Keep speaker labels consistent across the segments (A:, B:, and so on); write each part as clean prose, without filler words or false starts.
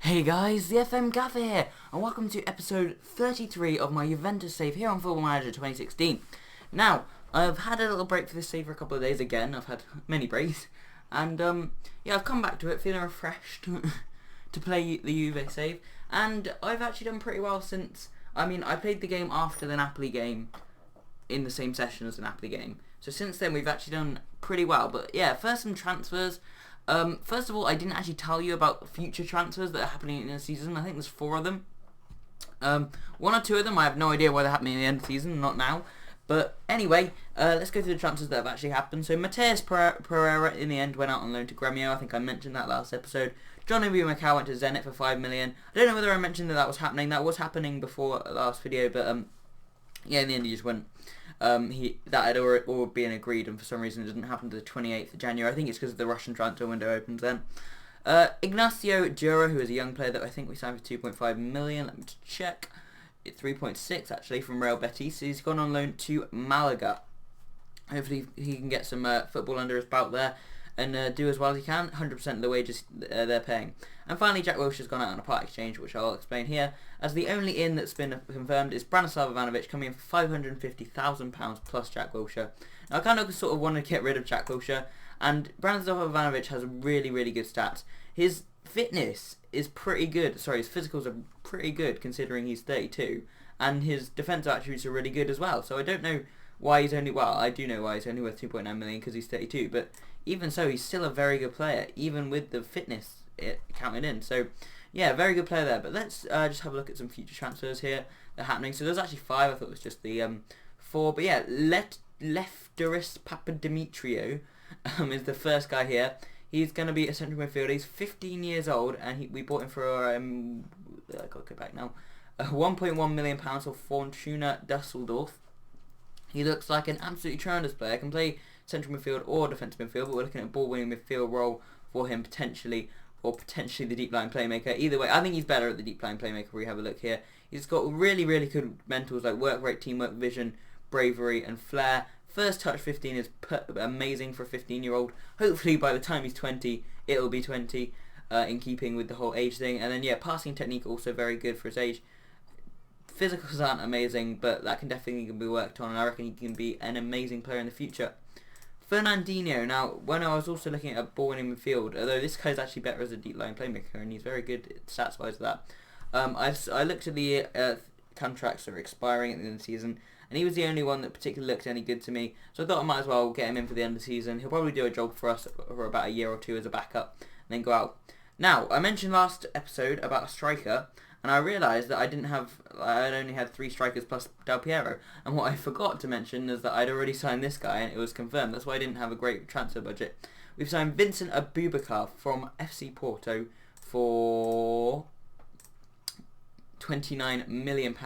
A: Hey guys, the FM Gaffer here, and welcome to episode 33 of my Juventus save here on Football Manager 2016. Now, I've had a little break for this save for a couple of days again. I've had many breaks, and yeah, I've come back to it feeling refreshed to play the Juve save, and I've actually done pretty well since. I played the game after the Napoli game in the same session as the Napoli game, so since then we've actually done pretty well. But yeah, first some transfers. First of all, I didn't actually tell you about future transfers that are happening in the season. I think there's 4 of them. One or 2 of them, I have no idea why they're happening at the end of the season, not now. But anyway, let's go through the transfers that have actually happened. So Matheus Pereira in the end went out on loan to Gremio. I think I mentioned that last episode. John Obi Macau went to Zenit for 5 million. I don't know whether I mentioned that was happening. That was happening before last video, but yeah, in the end he just went. That had already been agreed, and for some reason it didn't happen to the 28th of January. I think it's because the Russian transfer window opens then. Ignacio Jura, who is a young player that I think we signed for 2.5 million. Let me just check. 3.6 actually from Real Betis. So he's gone on loan to Malaga. Hopefully he can get some football under his belt there and do as well as he can. 100% of the wages they're paying. And finally, Jack Wilshere's gone out on a part exchange, which I'll explain here. As the only in that's been confirmed is Branislav Ivanovic coming in for £550,000 plus Jack Wilshere. Now, I kind of sort of want to get rid of Jack Wilshere, and Branislav Ivanovic has really, really good stats. His fitness is pretty good. Sorry, his physicals are pretty good considering he's 32, and his defensive attributes are really good as well. So I don't know why he's only, well, I do know why he's only worth 2.9 million because he's 32, but even so, he's still a very good player, even with the fitness counted in. So yeah, very good player there. But let's just have a look at some future transfers here that are happening. So there's actually 5. I thought it was just the 4. But yeah, Lefteris Papadimitriou is the first guy here. He's going to be a central midfielder. He's 15 years old, and we bought him for I got to go back now. £1.1 million for Fortuna Dusseldorf. He looks like an absolutely tremendous player. Can play central midfield or defensive midfield, but we're looking at a ball-winning midfield role for him potentially, or potentially the deep line playmaker. Either way, I think he's better at the deep line playmaker. We have a look here. He's got really, really good mentals like work rate, teamwork, vision, bravery, and flair. First touch 15 is amazing for a 15-year-old. Hopefully by the time he's 20, it'll be 20, in keeping with the whole age thing. And then yeah, passing technique also very good for his age. Physicals aren't amazing, but that can definitely be worked on, and I reckon he can be an amazing player in the future. Fernandinho. Now, when I was also looking at a ball-winning midfield, although this guy's actually better as a deep line playmaker, and he's very good stats-wise at that. I looked at the contracts that are expiring at the end of the season, and he was the only one that particularly looked any good to me. So I thought I might as well get him in for the end of the season. He'll probably do a job for us for about a year or 2 as a backup, and then go out. Now, I mentioned last episode about a striker, and I realised that I'd only had 3 strikers plus Del Piero. And what I forgot to mention is that I'd already signed this guy, and it was confirmed. That's why I didn't have a great transfer budget. We've signed Vincent Aboubakar from FC Porto for £29 million.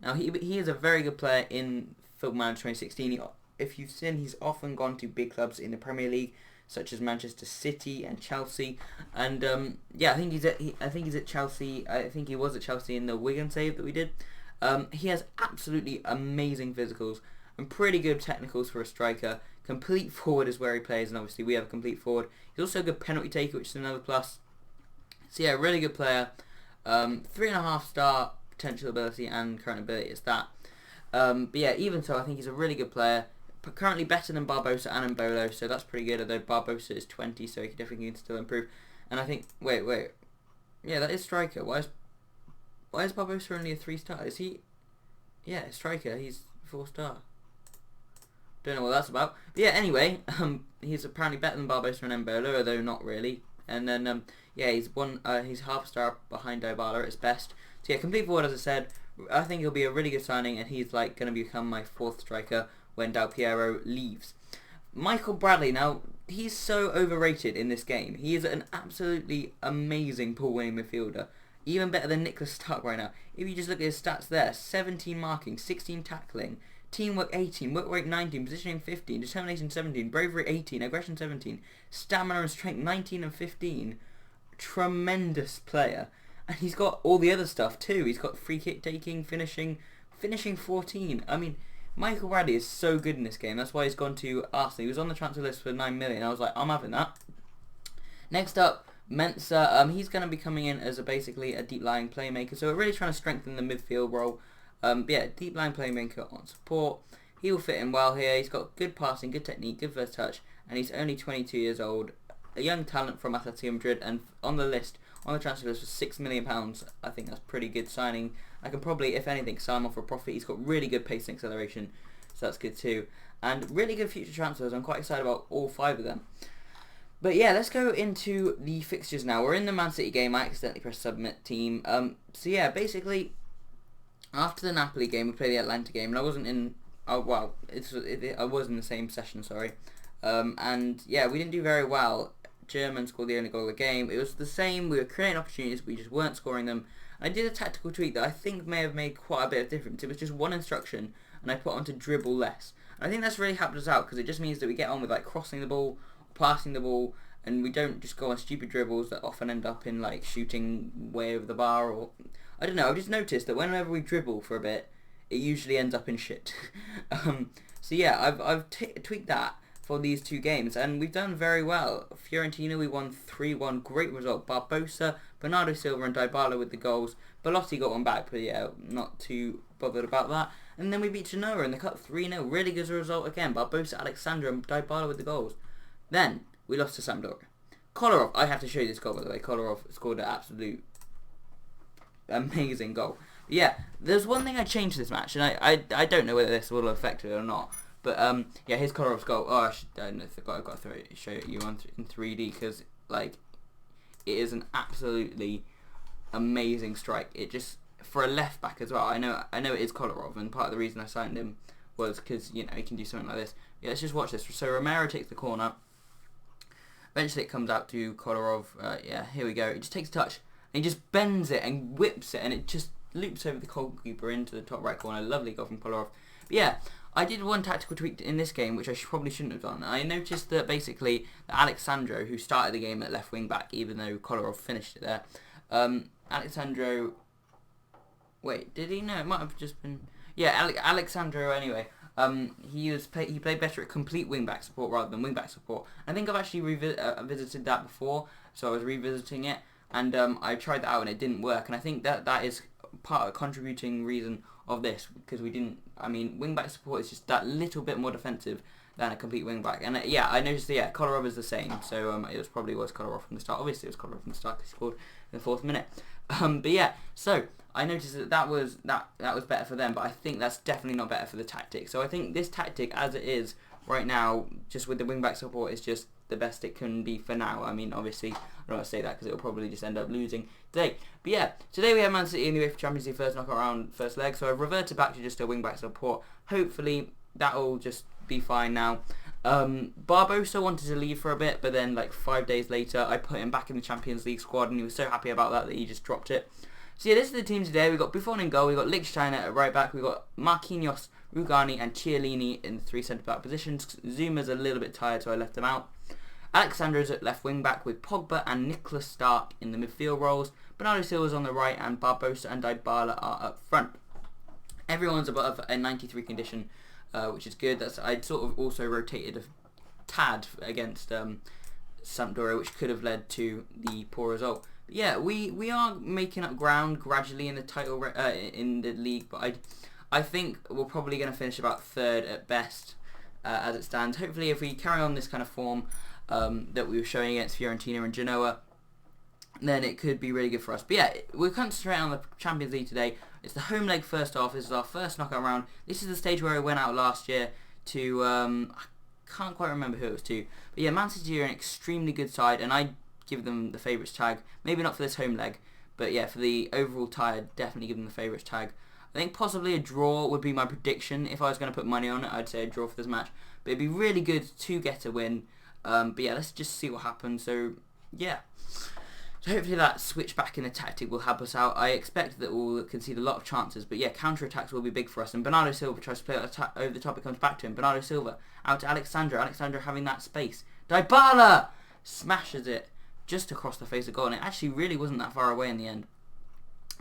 A: Now, he is a very good player in Football Manager 2016. If you've seen, he's often gone to big clubs in the Premier League, such as Manchester City and Chelsea, and yeah, I think he's at Chelsea. I think he was at Chelsea in the Wigan save that we did. He has absolutely amazing physicals and pretty good technicals for a striker. Complete forward is where he plays, and obviously we have a complete forward. He's also a good penalty taker, which is another plus. So yeah, really good player. 3.5 star potential ability and current ability is that. But yeah, even so, I think he's a really good player. Currently better than Barbosa and Mbolo, so that's pretty good, although Barbosa is 20, so he definitely can still improve. And I think, wait, yeah, that is striker. Why is Barbosa only a 3-star? Is he, yeah, striker, he's 4-star. Don't know what that's about. But yeah, anyway, he's apparently better than Barbosa and Mbolo, although not really. And then, yeah, he's half a star behind Dybala at his best. So yeah, complete forward, as I said. I think he'll be a really good signing, and he's like going to become my 4th striker when Del Piero leaves. Michael Bradley, now, he's so overrated in this game. He is an absolutely amazing ball-winning midfielder. Even better than Nicholas Stark right now. If you just look at his stats there, 17 marking, 16 tackling, teamwork 18, work rate 19, positioning 15, determination 17, bravery 18, aggression 17, stamina and strength 19 and 15. Tremendous player. And he's got all the other stuff too. He's got free kick taking, finishing 14. I mean, Michael Bradley is so good in this game. That's why he's gone to Arsenal. He was on the transfer list for 9 million. I was like, I'm having that. Next up, Mensah, he's going to be coming in as basically a deep lying playmaker, so we're really trying to strengthen the midfield role. Yeah, deep lying playmaker on support. He will fit in well here. He's got good passing, good technique, good first touch, and he's only 22 years old. A young talent from Atletico Madrid, and on the list, on the transfer list for £6 million. I think that's pretty good signing. I can probably, if anything, sign him off for a profit. He's got really good pace and acceleration, so that's good too. And really good future transfers. I'm quite excited about all 5 of them. But yeah, let's go into the fixtures now. We're in the Man City game. I accidentally pressed submit team. So yeah, basically, after the Napoli game, we played the Atlanta game, and I wasn't in. Oh well, I was in the same session. Sorry. And yeah, we didn't do very well. German scored the only goal of the game. It was the same. We were creating opportunities, we just weren't scoring them. And I did a tactical tweak that I think may have made quite a bit of difference. It was just one instruction, and I put on to dribble less. And I think that's really helped us out because it just means that we get on with like crossing the ball, passing the ball, and we don't just go on stupid dribbles that often end up in like shooting way over the bar, or I don't know. I've just noticed that whenever we dribble for a bit, it usually ends up in shit. So yeah, I've tweaked that for these 2 games, and we've done very well. Fiorentina, we won 3-1, great result. Barbosa, Bernardo Silva and Dybala with the goals. Belotti got one back, but yeah, not too bothered about that. And then we beat Genoa in the cup 3-0, really good result again. Barbosa, Alexandra and Dybala with the goals. Then we lost to Sampdoria. Kolarov, I have to show you this goal by the way. Kolarov scored an absolute amazing goal. But yeah, there's one thing I changed this match, and I don't know whether this will affect it or not. But yeah, here's Kolarov's goal. Oh, I've got to show you in 3D because like it is an absolutely amazing strike. It just for a left back as well. I know it is Kolarov, and part of the reason I signed him was because he can do something like this. Yeah, let's just watch this. So Romero takes the corner. Eventually, it comes out to Kolarov. Yeah, here we go. He just takes a touch and he just bends it and whips it, and it just loops over the goalkeeper into the top right corner. Lovely goal from Kolarov. But yeah, I did one tactical tweak in this game, which I probably shouldn't have done. I noticed that basically Alexandro, who started the game at left wing back, even though Kolarov finished it there, Alexandro. Wait, did he? No, it might have just been. Yeah, Alexandro. Anyway, he played better at complete wing back support rather than wing back support. I think I've actually visited that before, so I was revisiting it, and I tried that out and it didn't work. And I think that is part of a contributing reason of this, because we didn't. I mean, wing back support is just that little bit more defensive than a complete wing back. And yeah, I noticed that Kolarov is the same. So it was Kolarov from the start. Obviously, it was Kolarov from the start because he scored in the 4th minute. But yeah, so I noticed that was better for them. But I think that's definitely not better for the tactic. So I think this tactic, as it is right now, just with the wing back support, is just the best it can be for now. I mean, obviously, I don't want to say that because it'll probably just end up losing today. But yeah, today we have Man City in the UEFA Champions League first knockout round, first leg. So I've reverted back to just a wing back support. Hopefully, that'll just be fine now. Barbosa wanted to leave for a bit, but then like 5 days later, I put him back in the Champions League squad, and he was so happy about that he just dropped it. So yeah, this is the team today. We've got Buffon in goal, we've got Lichtsteiner at right back, we've got Marquinhos, Rugani and Chiellini in the 3 centre-back positions. Zuma's a little bit tired, so I left him out. Alexandra's at left wing-back with Pogba and Nicholas Stark in the midfield roles. Bernardo Silva's on the right, and Barbosa and Dybala are up front. Everyone's above a 93 condition, which is good. I'd sort of also rotated a tad against Sampdoria, which could have led to the poor result. But yeah, we are making up ground gradually in the title in the league, but I think we're probably going to finish about 3rd at best as it stands. Hopefully, if we carry on this kind of form that we were showing against Fiorentina and Genoa, then it could be really good for us. But yeah, we're concentrating on the Champions League today. It's the home leg first off. This is our first knockout round. This is the stage where we went out last year to, I can't quite remember who it was to. But yeah, Man City are an extremely good side, and I give them the favourites tag. Maybe not for this home leg, but yeah, for the overall tie, I'd definitely give them the favourites tag. I think possibly a draw would be my prediction. If I was going to put money on it, I'd say a draw for this match. But it'd be really good to get a win. But yeah, let's just see what happens. So yeah. So hopefully that switch back in the tactic will help us out. I expect that we'll concede a lot of chances. But yeah, counter-attacks will be big for us. And Bernardo Silva tries to play over the top. It comes back to him. Bernardo Silva out to Alexandra. Alexandra having that space. Dybala smashes it just across the face of goal. And it actually really wasn't that far away in the end.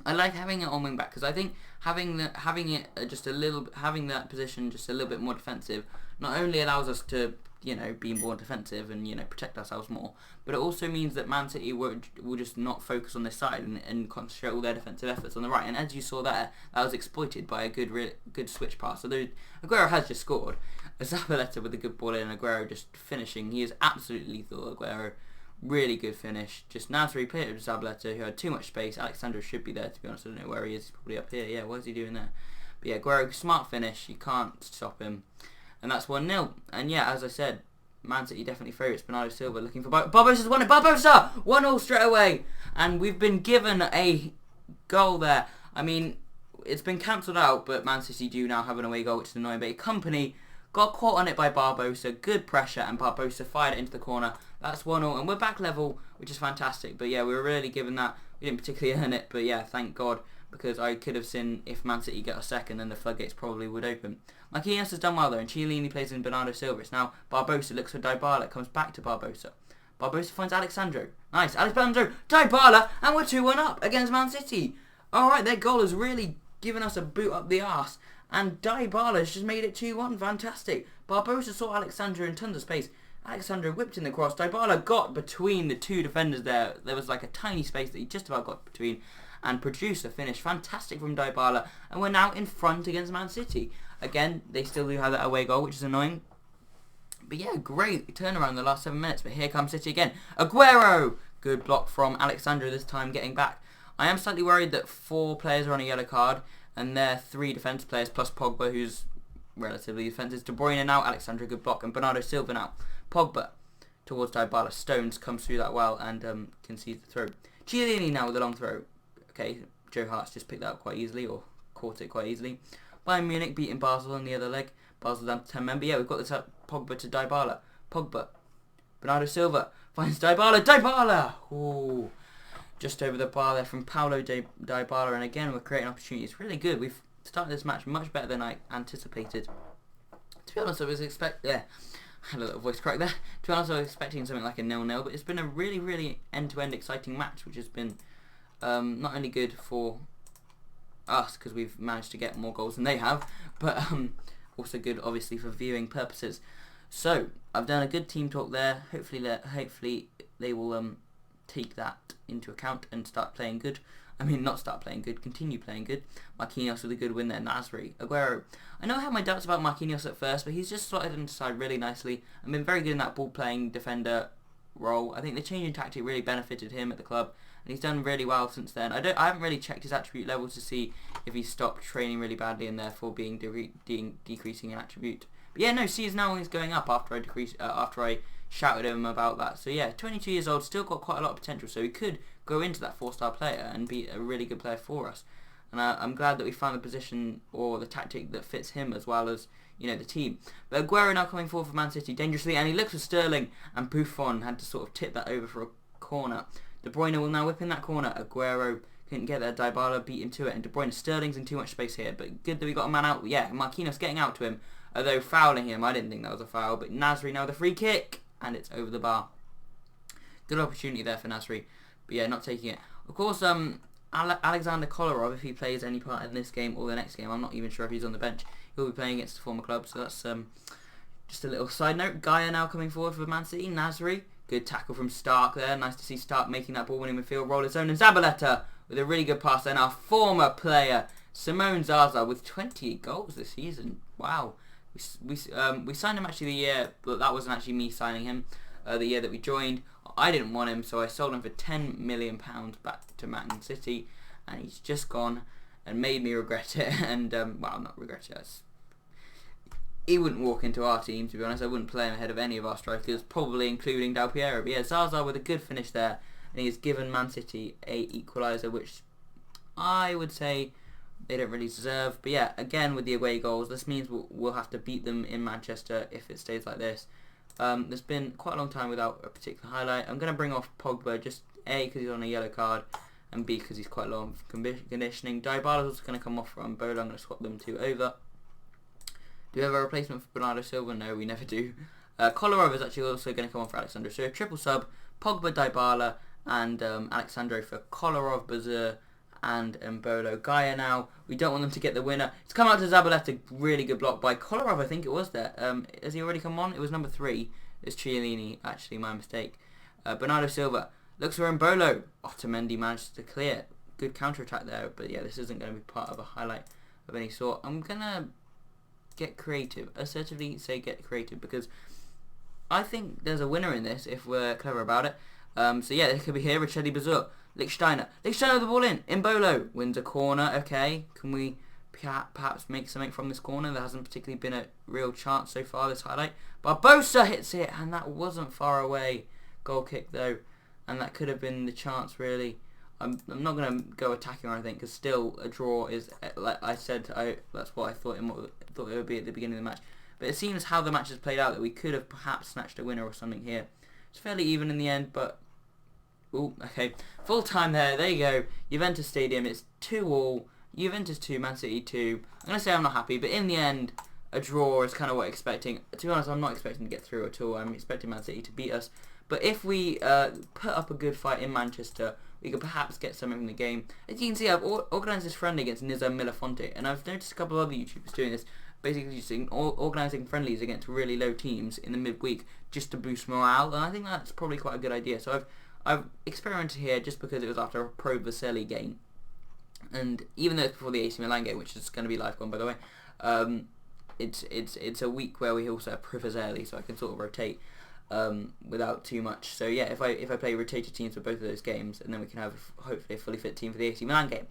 A: I like having it on wing back because I think having that position just a little bit more defensive not only allows us to be more defensive and, protect ourselves more. But it also means that Man City will just not focus on this side and concentrate all their defensive efforts on the right. And as you saw there, that was exploited by a good switch pass. So Aguero has just scored. Zabaleta with a good ball in, Aguero just finishing. He is absolutely lethal, Aguero. Really good finish. Just Nasri played it with Zabaleta, who had too much space. Alexandro should be there, to be honest. I don't know where he is. He's probably up here. Yeah, what is he doing there? But yeah, Aguero, smart finish. You can't stop him. And that's 1-0. And yeah, as I said, Man City definitely favourites. Bernardo Silva looking for Barbosa's won it. Barbosa! 1-0 straight away. And we've been given a goal there. I mean, it's been cancelled out, but Man City do now have an away goal, which is annoying. But Company got caught on it by Barbosa. Good pressure, and Barbosa fired it into the corner. That's 1-0, and we're back level, which is fantastic. But yeah, we were really given that. We didn't particularly earn it, but yeah, thank God, because I could have seen if Man City get a second, then the floodgates probably would open. Marquinhos has done well though, and Chiellini plays in Bernardo Silva. It's now Barbosa looks for Dybala, comes back to Barbosa. Barbosa finds Alexandro. Nice, Alexandro, Dybala, and we're 2-1 up against Man City. Alright, their goal has really given us a boot up the arse. And Dybala has just made it 2-1. Fantastic. Barbosa saw Alexandro in tons of space. Alexandro whipped in the cross. Dybala got between the two defenders there. There was like a tiny space that he just about got between. And produced a finish. Fantastic from Dybala. And we're now in front against Man City. Again, they still do have that away goal, which is annoying. But yeah, great turnaround in the last 7 minutes. But here comes City again. Aguero! Good block from Alexandro this time getting back. I am slightly worried that 4 players are on a yellow card. And they're 3 defence players plus Pogba, who's relatively defensive. De Bruyne now, Alexandro, good block, and Bernardo Silva now. Pogba towards Dybala. Stones comes through that well and concedes the throw. Chiellini now with a long throw. Okay, Joe Hart's just picked that up quite easily, or caught it quite easily. Bayern Munich beating Basel on the other leg. Basel down to 10 men. But yeah, we've got this up. Pogba to Dybala. Pogba. Bernardo Silva finds Dybala. Dybala! Ooh. Just over the bar there from Paulo Dybala, and again we're creating opportunities. Really good. We've started this match much better than I anticipated. To be honest, I was I had a little voice crack there. To be honest, I was expecting something like a 0-0, but it's been a really, really end-to-end exciting match, which has been not only good for us because we've managed to get more goals than they have, but also good, obviously, for viewing purposes. So I've done a good team talk there. Hopefully they will take that into account and start playing good. I mean, not start playing good, continue playing good. Marquinhos with a good win there. Nasri. Aguero. I know I had my doubts about Marquinhos at first, but he's just slotted inside really nicely and been very good in that ball-playing defender role. I think the change in tactic really benefited him at the club, and he's done really well since then. I haven't really checked his attribute levels to see if he stopped training really badly and therefore being decreasing in attribute. But yeah, no, see, now he's going up after I shouted at him about that. So yeah, 22 years old, still got quite a lot of potential, so he could go into that 4-star player and be a really good player for us. And I'm glad that we found the position or the tactic that fits him as well as, the team. But Aguero now coming forward for Man City dangerously, and he looks for Sterling, and Buffon had to sort of tip that over for a corner. De Bruyne will now whip in that corner. Aguero couldn't get there. Dybala beat him to it, and De Bruyne, Sterling's in too much space here, but good that we got a man out. Yeah, Marquinhos getting out to him, although fouling him. I didn't think that was a foul, but Nasri now with a free kick. And it's over the bar. Good opportunity there for Nasri. But yeah, not taking it. Of course, Alexander Kolarov, if he plays any part in this game or the next game, I'm not even sure if he's on the bench, he'll be playing against the former club. So that's just a little side note. Gaia now coming forward for Man City. Nasri. Good tackle from Stark there. Nice to see Stark making that ball winning midfield. Roll his own. And Zabaleta with a really good pass. And our former player, Simone Zaza, with 20 goals this season. Wow. We signed him actually the year, but that wasn't actually me signing him. The year that we joined, I didn't want him, so I sold him for £10 million back to Man City, and he's just gone and made me regret it. And well, not regret it. He wouldn't walk into our team, to be honest. I wouldn't play him ahead of any of our strikers, probably including Del Piero. But yeah, Zaza with a good finish there, and he has given Man City a equaliser, which I would say they don't really deserve. But yeah, again with the away goals, this means we'll have to beat them in Manchester if it stays like this. There's been quite a long time without a particular highlight. I'm going to bring off Pogba, just A, because he's on a yellow card, and B, because he's quite low on conditioning. Dybala's also going to come off from Bola. I'm going to swap them two over. Do we have a replacement for Bernardo Silva? No, we never do. Kolarov is actually also going to come on for Alexandro. So a triple sub, Pogba, Dybala, and Alexandro for Kolarov, Bazir, and Mbolo Gaia now. We don't want them to get the winner. It's come out to Zabaleta, really good block by Kolarov, I think it was there. Has he already come on? It was number 3. It's Chiellini, actually, my mistake. Bernardo Silva looks for Mbolo. Otamendi managed to clear. Good counter-attack there, but yeah, this isn't going to be part of a highlight of any sort. I'm going to get creative. Assertively say get creative, because I think there's a winner in this if we're clever about it. So yeah, it could be here. Richelli Bazur. Lichtsteiner with the ball in. Mbolo wins a corner. Okay, can we perhaps make something from this corner? There hasn't particularly been a real chance so far this highlight. Barbosa hits it, and that wasn't far away. Goal kick though, and that could have been the chance really. I'm not going to go attacking or anything, because still a draw is, like I said, that's what I thought it would be at the beginning of the match. But it seems how the match has played out that we could have perhaps snatched a winner or something here. It's fairly even in the end, but ooh, okay, full time there. There you go. Juventus Stadium. It's 2-2. Juventus 2, Man City 2. I'm gonna say I'm not happy, but in the end, a draw is kind of what I'm expecting. To be honest, I'm not expecting to get through at all. I'm expecting Man City to beat us. But if we put up a good fight in Manchester, we could perhaps get something from the game. As you can see, I've organised this friendly against Nizza Milafonte, and I've noticed a couple of other YouTubers doing this, basically just organising friendlies against really low teams in the midweek just to boost morale, and I think that's probably quite a good idea. So I've experimented here just because it was after a Pro Vercelli game, and even though it's before the AC Milan game, which is going to be live gone by the way, it's a week where we also have Pro Vercelli, so I can sort of rotate without too much. So yeah, if I play rotated teams for both of those games, and then we can have hopefully a fully fit team for the AC Milan game.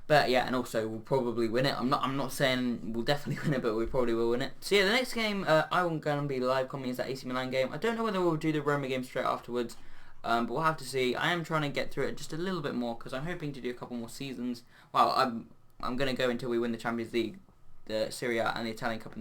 A: But yeah, and also we'll probably win it. I'm not saying we'll definitely win it, but we probably will win it. So yeah, the next game I'm going to be live commenting is that AC Milan game. I don't know whether we'll do the Roma game straight afterwards, but we'll have to see. I am trying to get through it just a little bit more because I'm hoping to do a couple more seasons. Well, I'm going to go until we win the Champions League, the Serie A, and the Italian Cup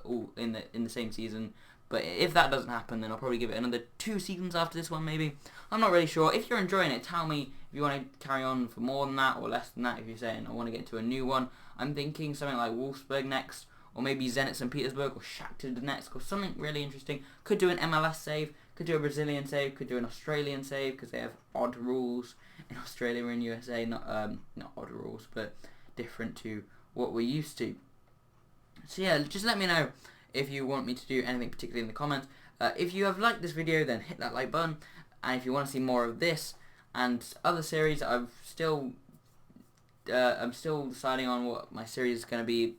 A: all in the same season. But if that doesn't happen, then I'll probably give it another 2 seasons after this one, maybe. I'm not really sure. If you're enjoying it, tell me if you want to carry on for more than that or less than that. If you're saying, I want to get into a new one. I'm thinking something like Wolfsburg next, or maybe Zenit St. Petersburg, or Shakhtar Donetsk, or something really interesting. Could do an MLS save, could do a Brazilian save, could do an Australian save, because they have odd rules in Australia and USA. Not odd rules, but different to what we're used to. So yeah, just let me know if you want me to do anything particularly in the comments. If you have liked this video, then hit that like button. And if you want to see more of this and other series, I'm still deciding on what my series is going to be,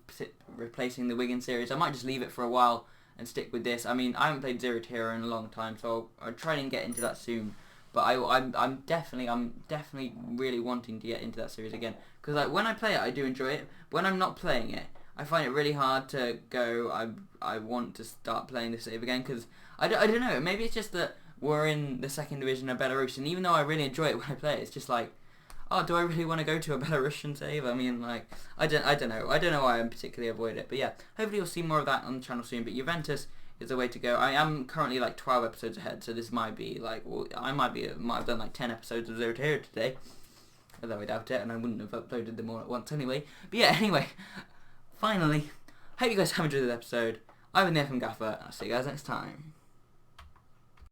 A: replacing the Wigan series. I might just leave it for a while and stick with this. I mean, I haven't played Zero to Hero in a long time, so I'll try and get into that soon. But I'm definitely really wanting to get into that series again, because like when I play it, I do enjoy it. When I'm not playing it, I find it really hard to go, I want to start playing this save again, because I don't know, maybe it's just that we're in the second division of Belarus, and even though I really enjoy it when I play it, it's just like, oh, do I really want to go to a Belarusian save? I mean, like, I don't know why I particularly avoid it, but yeah, hopefully you'll see more of that on the channel soon. But Juventus is the way to go. I am currently like 12 episodes ahead, so this might be like, well, I might have done like 10 episodes of Zero to Hero today, although I doubt it, and I wouldn't have uploaded them all at once anyway. But yeah, anyway, finally, hope you guys have enjoyed this episode. I've been the FM Gaffer, and I'll see you guys next time.